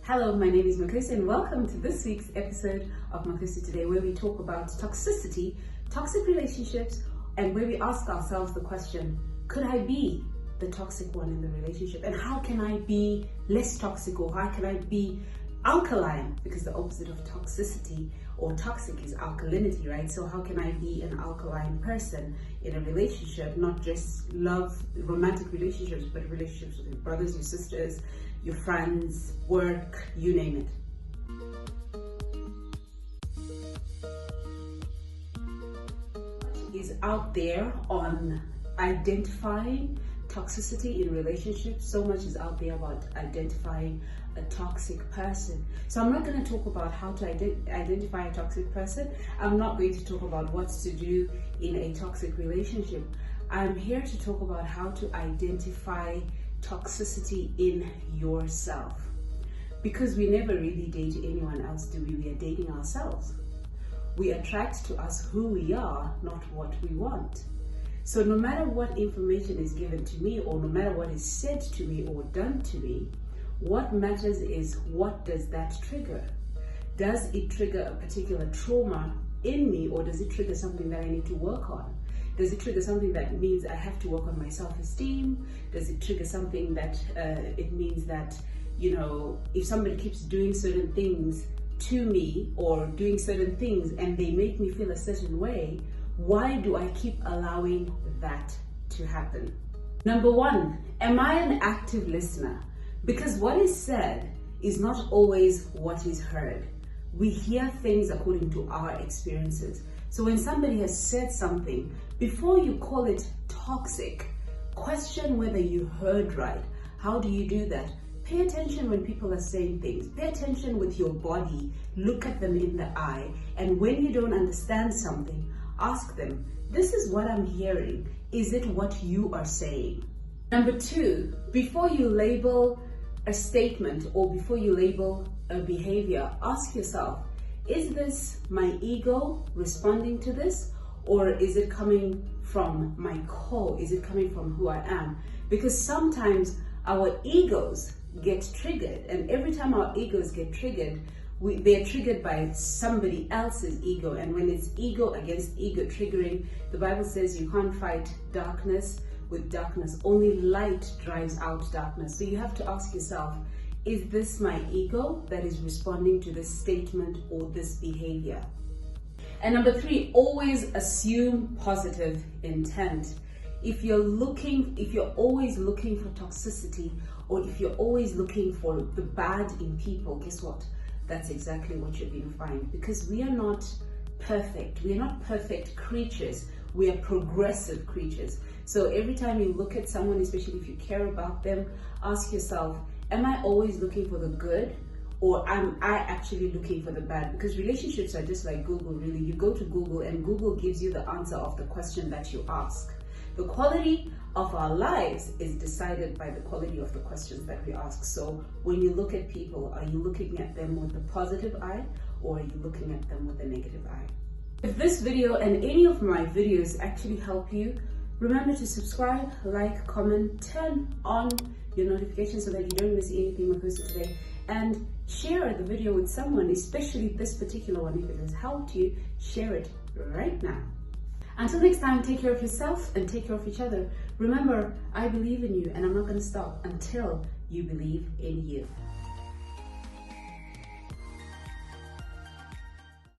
Hello, my name is Makosi and welcome to this week's episode of Makosi Today, where we talk about toxicity, toxic relationships, and where we ask ourselves the question, could I be the toxic one in the relationship? And how can I be less toxic, or how can I be alkaline? Because the opposite of toxicity or toxic is alkalinity, right? So how can I be an alkaline person in a relationship, not just love, romantic relationships, but relationships with your brothers, your sisters, your friends, work, you name it. Is out there on identifying toxicity in relationships. So much is out there about identifying a toxic person. So I'm not going to talk about how to identify a toxic person. I'm not going to talk about what to do in a toxic relationship. I'm here to talk about how to identify toxicity in yourself. Because we never really date anyone else, do we? We are dating ourselves. We attract to us who we are, not what we want. So no matter what information is given to me, or no matter what is said to me or done to me, what matters is, what does that trigger? Does it trigger a particular trauma in me, or does it trigger something that I need to work on? Does it trigger something that means I have to work on my self-esteem? Does it trigger something that it means that, if somebody keeps doing certain things to me or doing certain things and they make me feel a certain way, why do I keep allowing that to happen? Number one, am I an active listener? Because what is said is not always what is heard. We hear things according to our experiences. So when somebody has said something, before you call it toxic, question whether you heard right. How do you do that? Pay attention when people are saying things. Pay attention with your body. Look at them in the eye. And when you don't understand something, ask them, this is what I'm hearing. Is it what you are saying? Number two, before you label a statement or before you label a behavior, ask yourself, is this my ego responding to this? Or is it coming from my core? Is it coming from who I am? Because sometimes our egos get triggered, and every time our egos get triggered, they're triggered by somebody else's ego. And when it's ego against ego triggering, the Bible says you can't fight darkness with darkness. Only light drives out darkness. So you have to ask yourself, is this my ego that is responding to this statement or this behavior? And number three, always assume positive intent. If you're always looking for toxicity, or if you're always looking for the bad in people, guess what? That's exactly what you're going to find. Because we are not perfect. We are not perfect creatures. We are progressive creatures. So every time you look at someone, especially if you care about them, ask yourself, am I always looking for the good, or am I actually looking for the bad? Because relationships are just like Google, really. You go to Google and Google gives you the answer of the question that you ask. The quality of our lives is decided by the quality of the questions that we ask. So when you look at people, are you looking at them with the positive eye, or are you looking at them with a negative eye? If this video and any of my videos actually help you, remember to subscribe, like, comment, turn on your notifications so that you don't miss anything Makosi Today, and share the video with someone, especially this particular one. If it has helped you, share it right now. Until next time, take care of yourself and take care of each other. Remember, I believe in you, and I'm not going to stop until you believe in you.